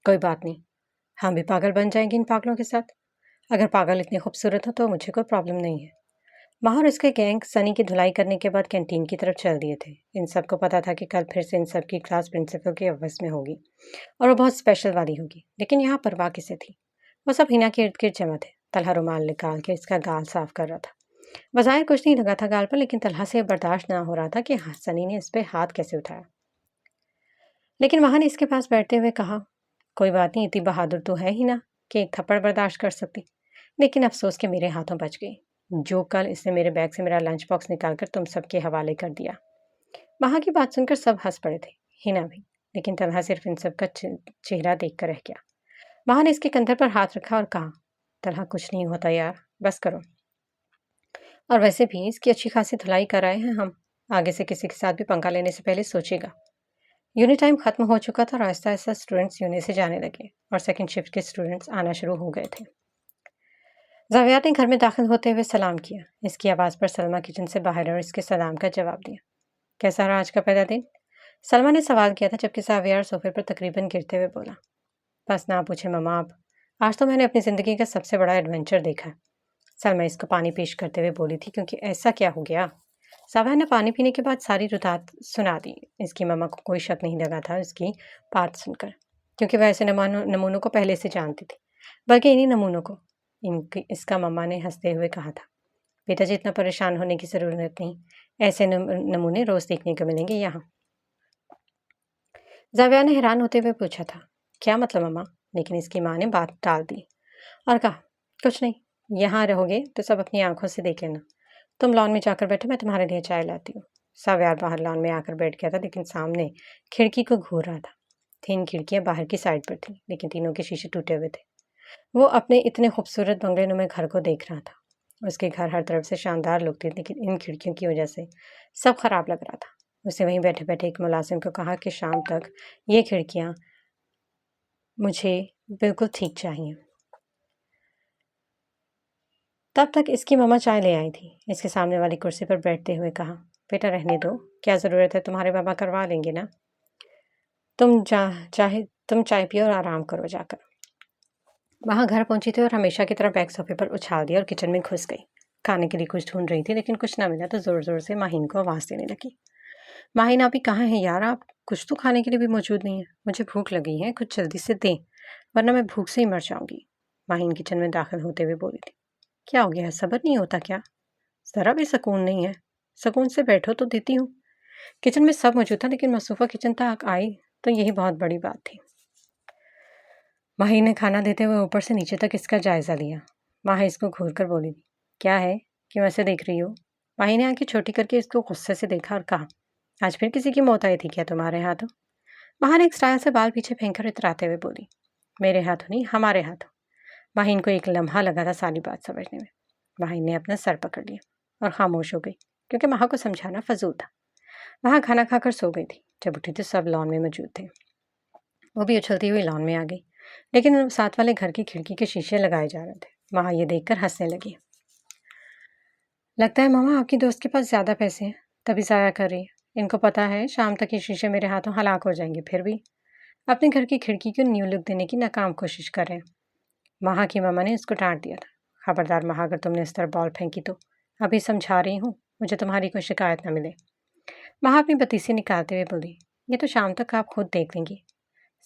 कोई बात नहीं, हम भी पागल बन जाएंगे इन पागलों के साथ। अगर पागल इतनी खूबसूरत हो तो मुझे कोई प्रॉब्लम नहीं है। महा और उसके गैंग सनी की धुलाई करने के बाद कैंटीन की तरफ चल दिए थे। इन सबको पता था कि कल फिर से इन सब की क्लास प्रिंसिपल के ऑफिस में होगी, और वो बहुत स्पेशल वाली होगी, लेकिन यहाँ परवाह किसे थी। वो सब हिना के इर्द गिर्द जमा थे। तलहा रुमाल निकाल के इसका गाल साफ कर रहा था। बज़ाहिर कुछ नहीं लगा था गाल पर, लेकिन तलहा से बर्दाश्त ना हो रहा था कि सनी ने इस पर हाथ कैसे उठाया। लेकिन महा ने इसके पास बैठते हुए कहा, कोई बात नहीं, इतनी बहादुर तो है ही ना कि एक थप्पड़ बर्दाश्त कर सकती, लेकिन अफसोस कि मेरे हाथों बच गई। जो कल इसने मेरे बैग से मेरा लंच बॉक्स निकाल कर तुम सबके हवाले कर दिया। वहाँ की बात सुनकर सब हंस पड़े थे, हिना भी। लेकिन तन्हा सिर्फ इन सब का चेहरा देख कर रह गया। वहाँ ने इसके कंधे पर हाथ रखा और कहा, तन्हा कुछ नहीं होता यार, बस करो। और वैसे भी इसकी अच्छी खासी धुलाई कर आए हैं हम। आगे से किसी के साथ भी पंगा लेने से पहले सोचेगा। यूनिट टाइम खत्म हो चुका था और आहिस्ता आहिस्ता स्टूडेंट्स यूनिट से जाने लगे और सेकंड शिफ्ट के स्टूडेंट्स आना शुरू हो गए थे। जावियार ने घर में दाखिल होते हुए सलाम किया। इसकी आवाज़ पर सलमा किचन से बाहर और इसके सलाम का जवाब दिया। कैसा रहा आज का पहला दिन? सलमा ने सवाल किया था, जबकि जावियार सोफे पर तकरीबन गिरते हुए बोला, बस ना पूछे ममा आप। आज तो मैंने अपनी ज़िंदगी का सबसे बड़ा एडवेंचर देखा है। सलमा इसको पानी पेश करते हुए बोली थी, क्योंकि ऐसा क्या हो गया? जावियार ने पानी पीने के बाद सारी रुतात सुना दी। इसकी मम्मा को कोई शक नहीं लगा था इसकी बात सुनकर, क्योंकि वह ऐसे नमूनों को पहले से जानती थी। बल्कि इन्हीं नमूनों को इसका मम्मा ने हंसते हुए कहा था, पिताजी इतना परेशान होने की ज़रूरत नहीं, ऐसे नमूने रोज़ देखने को मिलेंगे यहाँ। जावियार ने हैरान होते हुए पूछा था, क्या मतलब मम्मा? लेकिन इसकी माँ ने बात टाल दी और कहा, कुछ नहीं, यहाँ रहोगे तो सब अपनी आंखों से देख लेना। तुम लॉन में जाकर बैठो, मैं तुम्हारे लिए चाय लाती हूँ। जावियार बाहर लॉन में आकर बैठ गया था, लेकिन सामने खिड़की को घूर रहा था। 3 खिड़कियाँ बाहर की साइड पर थीं, लेकिन तीनों के शीशे टूटे हुए थे। वो अपने इतने खूबसूरत बंगले नुमा घर को देख रहा था। उसके घर हर तरफ से शानदार लोग थे, लेकिन इन खिड़कियों की वजह से सब खराब लग रहा था। उसे वहीं बैठे बैठे एक मुलाजिम को कहा कि शाम तक ये खिड़कियाँ मुझे बिल्कुल ठीक चाहिए। तब तक इसकी मम्मा चाय ले आई थी। इसके सामने वाली कुर्सी पर बैठते हुए कहा, बेटा रहने दो, क्या ज़रूरत है, तुम्हारे बाबा करवा लेंगे ना। तुम चाय पियो और आराम करो जाकर। वहाँ घर पहुंची थी और हमेशा की तरह बैग सोफे पर उछाल दिया और किचन में घुस गई। खाने के लिए कुछ ढूंढ रही थी, लेकिन कुछ ना मिला तो ज़ोर ज़ोर से माहीन को आवाज़ देने लगी। माहीन आप ही कहाँ हैं यार? आप कुछ तो खाने के लिए भी मौजूद नहीं है। मुझे भूख लगी है, कुछ जल्दी से दें, वरना मैं भूख से ही मर जाऊंगी। माहीन किचन में दाखिल होते हुए बोली थी। क्या हो गया है, सब्र नहीं होता क्या? ज़रा भी सुकून नहीं है। सुकून से बैठो तो देती हूँ। किचन में सब मौजूद था, लेकिन मसूफ़ा किचन तक आई तो यही बहुत बड़ी बात थी। माही ने खाना देते हुए ऊपर से नीचे तक इसका जायज़ा लिया। माही इसको घूर कर बोली थी, क्या है, क्यों ऐसे देख रही हो? माही ने आंखें छोटी करके इसको गुस्से से देखा और कहा, आज फिर किसी की मौत आई थी क्या तुम्हारे हाथों? माही ने एक स्टाइल से बाल पीछे फेंककर इतराते हुए बोली, मेरे हाथों नहीं, हमारे हाथों। माहीन को एक लम्हा लगा था सारी बात समझने में। माहीन ने अपना सर पकड़ लिया और खामोश हो गई, क्योंकि माह को समझाना फजूल था। वहाँ खाना खाकर सो गई थी। जब उठी तो सब लॉन में मौजूद थे। वो भी उछलती हुई लॉन में आ गई, लेकिन साथ वाले घर की खिड़की के शीशे लगाए जा रहे थे। माँ ये देखकर हंसने लगी। लगता है मामा आपकी दोस्त के पास ज़्यादा पैसे हैं, तभी ज़ाया कर रही है। इनको पता है शाम तक ये शीशे मेरे हाथों हलाक हो जाएंगे, फिर भी अपने घर की खिड़की को न्यू लुक देने की नाकाम कोशिश कर रहे हैं। माँ की मामा ने उसको डांट दिया था, खबरदार माँ, अगर तुमने इस तरह बॉल फेंकी तो अभी समझा रही हूँ, मुझे तुम्हारी कोई शिकायत न मिले। माँ अपनी बतीसी निकालते हुए बोली, ये तो शाम तक आप खुद देख लेंगी।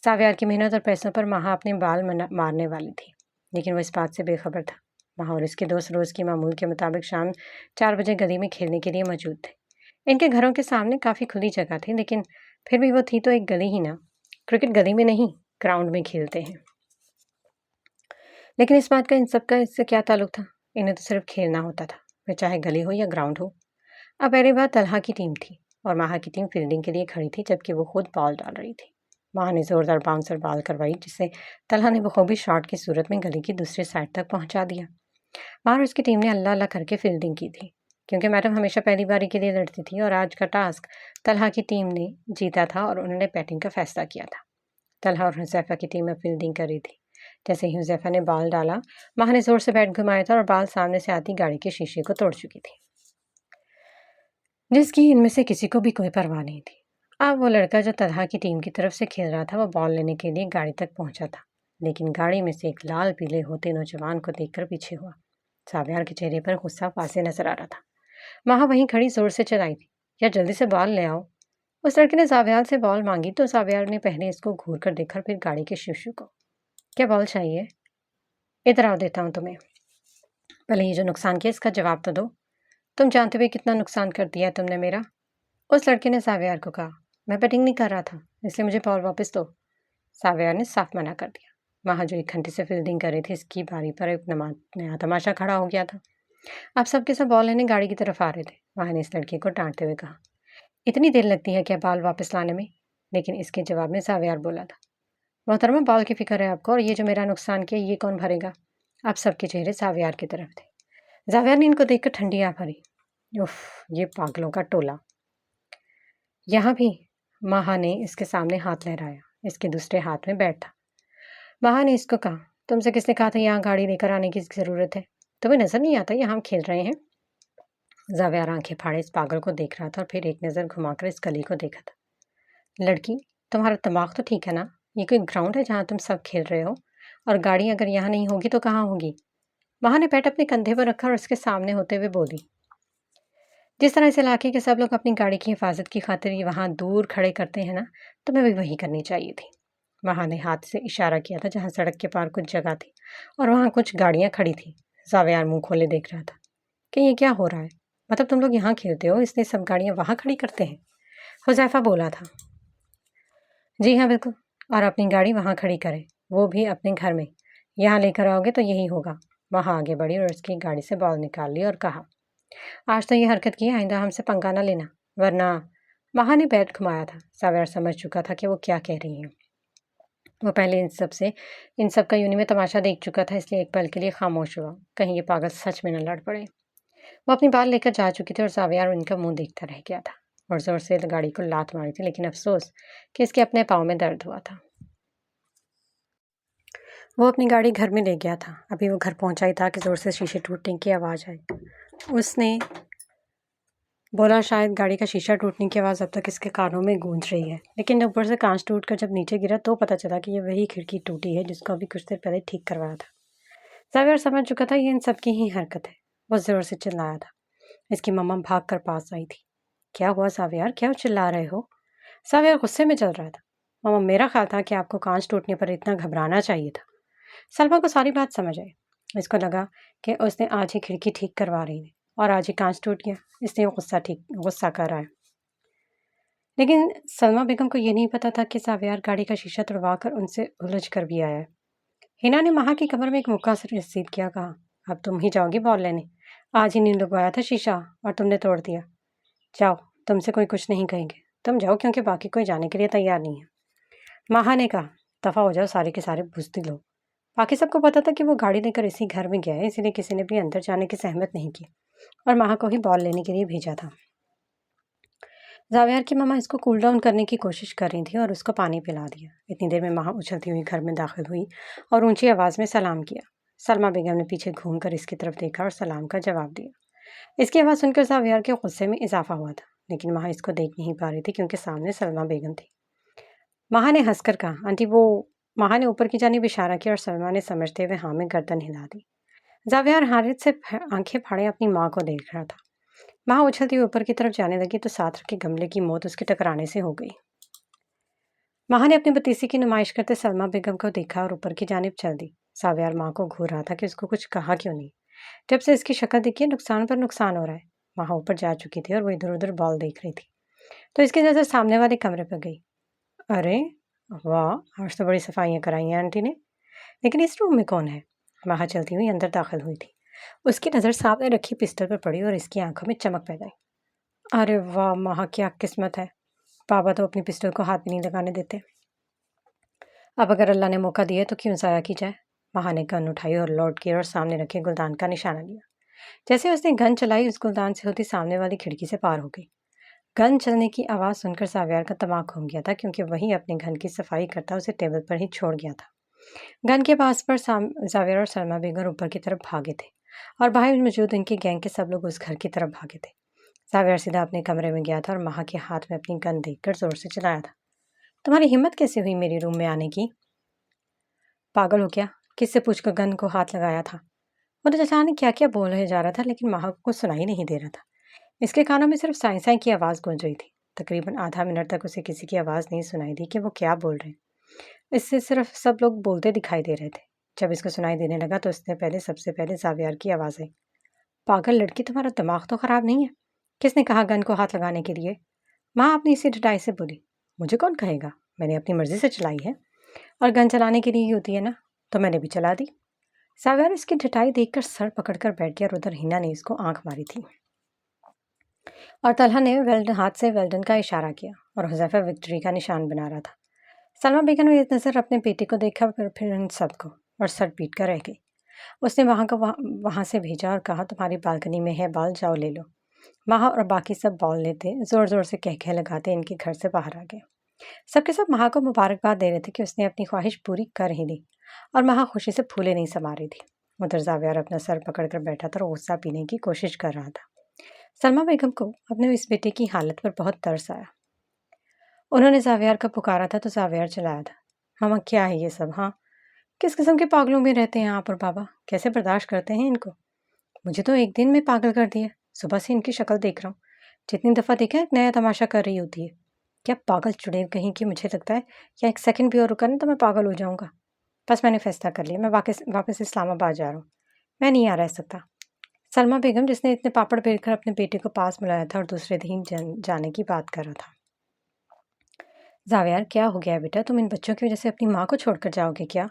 जावियार की मेहनत और पैसों पर माँ अपने बाल मारने वाली थी, लेकिन वो इस बात से बेखबर था। माँ और इसके दोस्त रोज़ की मामूल के मुताबिक शाम 4 बजे गली में खेलने के लिए मौजूद थे। इनके घरों के सामने काफ़ी खुली जगह थी, लेकिन फिर भी वो थी तो एक गली ही ना। क्रिकेट गली में नहीं, ग्राउंड में खेलते हैं। लेकिन इस बात का इन सब का इससे क्या ताल्लुक था? इन्हें तो सिर्फ खेलना होता था, फिर चाहे गली हो या ग्राउंड हो। अब पहली बार तलहा की टीम थी और माह की टीम फील्डिंग के लिए खड़ी थी, जबकि वो खुद बॉल डाल रही थी। माह ने ज़ोरदार बाउंसर बॉल करवाई, जिसे तलहा ने बखूबी शॉट की सूरत में गली की दूसरी साइड तक पहुंचा दिया। माह और उसकी टीम ने अल्लाह अल्लाह करके फील्डिंग की थी, क्योंकि मैडम हमेशा पहली बारी के लिए लड़ती थी और आज का टास्क तलहा की टीम ने जीता था और उन्होंने बैटिंग का फैसला किया था। तलहा और हुज़ैफ़ा की टीम में फील्डिंग कर रही थी। जैसे ही हुज़ैफ़ा ने बॉल डाला, माह ने ज़ोर से बैट घुमाया था और बॉल सामने से आती गाड़ी के शीशे को तोड़ चुकी थी, जिसकी इनमें से किसी को भी कोई परवाह नहीं थी। अब वो लड़का जो तलहा की टीम की तरफ से खेल रहा था, वो बॉल लेने के लिए गाड़ी तक पहुंचा था, लेकिन गाड़ी में से एक लाल पीले होते नौजवान को देखकर पीछे हुआ। जावियार के चेहरे पर गुस्सा वासे नजर आ रहा था। माह वहीं खड़ी जोर से चिल्लाई थी, या जल्दी से बॉल ले आओ। उस लड़के ने जावियार से बॉल मांगी तो जावियार ने पहले इसको घूर कर देखा, फिर गाड़ी के शीशे को। क्या बॉल चाहिए? इधर आओ, देता हूँ तुम्हें। पहले ये जो नुकसान किया इसका जवाब तो दो। तुम जानते हुए कितना नुकसान कर दिया तुमने मेरा। उस लड़के ने जावियार को कहा, मैं बैटिंग नहीं कर रहा था, इसलिए मुझे बॉल वापस दो। जावियार ने साफ मना कर दिया। माह जो 1 घंटे से फील्डिंग कर रही थी, इसकी बारी पर एक नया तमाशा खड़ा हो गया था। आप सबके सब बॉल लेने गाड़ी की तरफ आ रहे थे। वहाँ ने इस लड़की को डांटते हुए कहा। इतनी देर लगती है क्या बाल वापस लाने में? लेकिन इसके जवाब में जावियार बोला था। मोहतरमा, बाल की फिक्र है आपको, और ये जो मेरा नुकसान किया ये कौन भरेगा? आप सबके चेहरे जावियार की तरफ थे। जावियार ने इनको देखकर ठंडी आ भरी। उफ, ये पागलों का टोला। यहाँ भी माहा ने इसके सामने हाथ लहराया। इसके दूसरे हाथ में बैट था। माहा ने इसको कहा, तुमसे किसने कहा था यहाँ गाड़ी लेकर आने की ज़रूरत है? तुम्हें नजर नहीं आता यहाँ हम खेल रहे हैं? जावियार आंखें फाड़े इस पागल को देख रहा था और फिर एक नज़र घुमाकर इस गली को देखा था। लड़की, तुम्हारा दिमाग तो ठीक है ना? ये कोई ग्राउंड है जहाँ तुम सब खेल रहे हो? और गाड़ी अगर यहाँ नहीं होगी तो कहाँ होगी? माहा ने बैट अपने कंधे पर रखा और उसके सामने होते हुए बोली, जिस तरह इस इलाके के सब लोग अपनी गाड़ी की हिफाजत की खातिर ये वहाँ दूर खड़े करते हैं ना, तुम्हें भी वही करनी चाहिए थी। वहाँ ने हाथ से इशारा किया था जहाँ सड़क के पार कुछ जगह थी और वहाँ कुछ गाड़ियाँ खड़ी थी। जावियार मुंह खोले देख रहा था कि ये क्या हो रहा है। मतलब तुम लोग यहाँ खेलते हो इसलिए सब गाड़ियाँ वहाँ खड़ी करते हैं? हुज़ैफा बोला था। जी हाँ बिल्कुल, और अपनी गाड़ी वहाँ खड़ी करें, वो भी अपने घर में। यहाँ लेकर आओगे तो यही होगा। वहाँ आगे बढ़ी और उसकी गाड़ी से बॉल निकाल ली और कहा, आज तो ये हरकत की, आइंदा हमसे पंगा ना लेना, वरना। माहा ने बैट घुमाया था। जावियार समझ चुका था कि वो क्या कह रही है। वो पहले इन सब का यूनी में तमाशा देख चुका था, इसलिए एक पल के लिए खामोश हुआ, कहीं ये पागल सच में न लड़ पड़े। वो अपनी बाल लेकर जा चुकी थी और जावियार उनका मुंह देखता रह गया था और जोर से गाड़ी को लात मारी थी, लेकिन अफसोस कि इसके अपने पाँव में दर्द हुआ था। वो अपनी गाड़ी घर में ले गया था। अभी वो घर पहुंचा ही था कि जोर से शीशे टूटने की आवाज़ आई। उसने बोला, शायद गाड़ी का शीशा टूटने की आवाज़ अब तक इसके कानों में गूंज रही है, लेकिन ऊपर से कांच टूटकर जब नीचे गिरा तो पता चला कि ये वही खिड़की टूटी है जिसको अभी कुछ देर पहले ठीक करवाया था। जावियार समझ चुका था ये इन सब की ही हरकत है। वो जोर से चिल्लाया था। इसकी मम्मा भाग कर पास आई थी। क्या हुआ जावियार, क्या चिल्ला रहे हो? जावियार गुस्से में चल रहा था। मम्मा, मेरा ख्याल था कि आपको कांच टूटने पर इतना घबराना चाहिए था। सलमा को सारी बात समझ आई। इसको लगा कि उसने आज ही खिड़की ठीक करवा रही है और आज ही कांच टूट गया, इसलिए वो गुस्सा कर रहा है। लेकिन सलमा बेगम को ये नहीं पता था कि जावियार गाड़ी का शीशा तुड़वा कर उनसे उलझ कर भी आया है। हिना ने माहा की कमर में एक मुक्का से रसीद किया, कहा, अब तुम ही जाओगी बॉल लेने? आज ही नहीं लगवाया था शीशा और तुमने तोड़ दिया। जाओ, तुमसे कोई कुछ नहीं कहेंगे, तुम जाओ, क्योंकि बाकी कोई जाने के लिए तैयार नहीं है। माहा ने कहा, दफ़ा हो जाओ सारे के सारे बुज़दिल लोग। बाकी सबको पता था कि वो गाड़ी लेकर इसी घर में गया है, इसीलिए किसी ने भी अंदर जाने की सहमत नहीं की और माहा को ही बॉल लेने के लिए भेजा था। जावियार की मम्मा इसको कूल डाउन करने की कोशिश कर रही थी और उसको पानी पिला दिया। इतनी देर में माहा उछलती हुई घर में दाखिल हुई और ऊंची आवाज़ में सलाम किया। सलमा बेगम ने पीछे घूमकर इसकी तरफ देखा और सलाम का जवाब दिया। इसकी आवाज़ सुनकर जावियार के गुस्से में इजाफा हुआ था, लेकिन माहा इसको देख नहीं पा रही थी क्योंकि सामने सलमा बेगम थी। माहा ने हंसकर कहा, आंटी वो। माहा ने ऊपर की जानिब इशारा किया और सलमा ने समझते हुए हाँ में गर्दन हिला दी। जावियार हारिस से आंखें फाड़े अपनी माँ को देख रहा था। माँ उछलती हुई ऊपर की तरफ जाने लगी तो साथ रखे गमले की मौत उसके टकराने से हो गई। माँ ने अपनी बतीसी की नुमाइश करते सलमा बेगम को देखा और ऊपर की जानिब चल दी। जावियार माँ को घूर रहा था कि उसको कुछ कहा क्यों नहीं। जब से इसकी शक्ल देखी, नुकसान पर नुकसान हो रहा है। माँ ऊपर जा चुकी थी और वो इधर उधर बॉल देख रही थी, तो इसकी नज़र सामने वाले कमरे पर गई। अरे वाह, आज तो बड़ी सफाइयाँ कराई हैं आंटी ने, लेकिन इस रूम में कौन है? माँ चलती हुई अंदर दाखिल हुई थी। उसकी नज़र सामने रखी पिस्टल पर पड़ी और इसकी आंखों में चमक पैदा हुई। अरे वाह माँ, क्या किस्मत है। पापा तो अपनी पिस्टल को हाथ भी नहीं लगाने देते। अब अगर अल्लाह ने मौका दिया तो क्यों ज़ाया की जाए। माँ ने गन उठाई और लौट की और सामने रखे गुलदान का निशाना लिया। जैसे उसने गन चलाई, उस गुलदान से होती सामने वाली खिड़की से पार हो गई। गन चलने की आवाज़ सुनकर जावियार का दिमाग घूम गया था, क्योंकि वही अपने गन की सफाई करता उसे टेबल पर ही छोड़ गया था। गन के पास पर जावियार और सलमा बेगम ऊपर की तरफ भागे थे और बाहर मौजूद उनकी गैंग के सब लोग उस घर की तरफ भागे थे। जावियार सीधा अपने कमरे में गया था और माँ के हाथ में अपनी गन देखकर जोर से चिल्लाया था, तुम्हारी हिम्मत कैसे हुई मेरे रूम में आने की? पागल हो क्या? किससे पूछकर गन को हाथ लगाया था? वो तो अचानक क्या क्या बोल जा रहा था, लेकिन माँ को सुनाई नहीं दे रहा था। इसके कानों में सिर्फ साई साई की आवाज़ गूंज रही थी। तकरीबन आधा मिनट तक उसे किसी की आवाज़ नहीं सुनाई दी कि वो क्या बोल रहे हैं। इससे सिर्फ सब लोग बोलते दिखाई दे रहे थे। जब इसको सुनाई देने लगा तो उसने सबसे पहले जावियार की आवाज़ आई। पागल लड़की, तुम्हारा दिमाग तो ख़राब नहीं है? किसने कहा गन को हाथ लगाने के लिए? माँ अपनी इसी ढिठाई से बोली, मुझे कौन कहेगा, मैंने अपनी मर्ज़ी से चलाई है और गन चलाने के लिए ही होती है ना, तो मैंने भी चला दी। सागर इसकी ढिठाई देखकर सर पकड़कर बैठ गया और उधर हिना ने इसको आंख मारी थी और तलहा ने हाथ से वेल्डन का इशारा किया और हुज़ैफा विक्ट्री का निशान बना रहा था। सलमा बेगम ने एक नज़र अपने बेटे को देखा, फिर इन सबको, और सर पीट कर रह गई। उसने वहाँ से भेजा और कहा, तुम्हारी बालकनी में है बॉल, जाओ ले लो। माँ और बाकी सब बॉल लेते ज़ोर ज़ोर से कह लगाते इनके घर से बाहर आ गए। सबके सब माँ को मुबारकबाद दे रहे थे कि उसने अपनी ख्वाहिश पूरी कर ही दी और माँ खुशी से फूले नहीं समा रही थी। उधर जावियार अपना सर पकड़कर बैठा था और गुस्सा पीने की कोशिश कर रहा था। सलमा बेगम को अपने इस बेटे की हालत पर बहुत तरस आया। उन्होंने जावियार का पुकारा था तो जावियार चलाया था, मामा क्या है ये सब? हाँ, किस किस्म के पागलों में रहते हैं आप और बाबा? कैसे बर्दाश्त करते हैं इनको? मुझे तो एक दिन में पागल कर दिया। सुबह से इनकी शक्ल देख रहा हूँ, जितनी दफ़ा देखा एक नया तमाशा कर रही होती है। क्या पागल चुड़ैल कहीं की, मुझे लगता है या एक सेकंड भी और रुका नहीं तो मैं पागल हो जाऊंगा। बस मैंने फैसला कर लिया, मैं वापस इस्लामाबाद जा रहा हूँ। मैं नहीं आ रह सकता। सलमा बेगम, जिसने इतने पापड़ बेलकर अपने बेटे को पास मिलाया था और दूसरे दिन जाने की बात कर रहा था। जावियार, क्या हो गया है बेटा? तुम इन बच्चों की वजह से अपनी माँ को छोड़कर जाओगे क्या?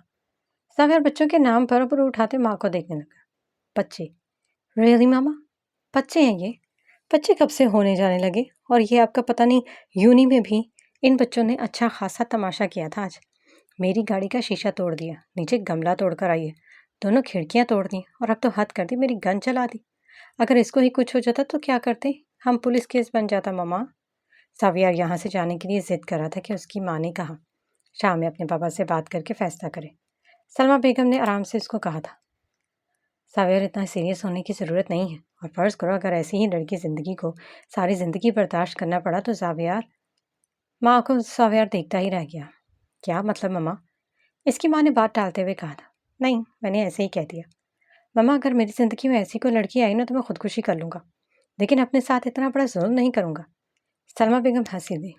जावियार बच्चों के नाम पर ऊपर उठाते माँ को देखने लगा। बच्चे? रियली मामा? बच्चे हैं ये? बच्चे कब से होने जाने लगे? और ये आपका पता नहीं, यूनी में भी इन बच्चों ने अच्छा खासा तमाशा किया था आज। मेरी गाड़ी का शीशा तोड़ दिया, नीचे गमला तोड़कर आई है, दोनों खिड़कियां तोड़ दी और अब तो हद कर दी, मेरी गन चला दी। अगर इसको ही कुछ हो जाता तो क्या करते? हम पुलिस केस बन जाता मामा। सावियार यहाँ से जाने के लिए जिद कर रहा था कि उसकी माँ ने कहा, शाम में अपने पापा से बात करके फैसला करे। सलमा बेगम ने आराम से उसको कहा था, सावियार, इतना सीरियस होने की ज़रूरत नहीं है, और फ़र्ज़ करो अगर ऐसी ही लड़की ज़िंदगी को सारी ज़िंदगी बर्दाश्त करना पड़ा तो सावियार। माँ को सावियार देखता ही रह गया। क्या मतलब मम्मा? इसकी माँ ने बात टालते हुए कहा था। नहीं, मैंने ऐसे ही कह दिया। मम्मा, अगर मेरी ज़िंदगी में ऐसी कोई लड़की आई ना तो मैं खुदकुशी कर लूँगा, लेकिन अपने साथ इतना बड़ा जुल्म नहीं करूँगा। सलमा बेगम हंसी दी।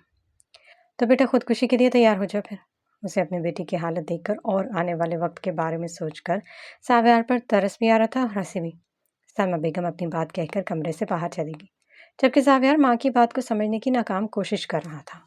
तो बेटा खुदकुशी के लिए तैयार हो जा फिर। उसे अपने बेटी की हालत देखकर और आने वाले वक्त के बारे में सोचकर सावियार पर तरस भी आ रहा था और हंसी भी। सलमा बेगम अपनी बात कहकर कमरे से बाहर चली गई, जबकि सावियार माँ की बात को समझने की नाकाम कोशिश कर रहा था।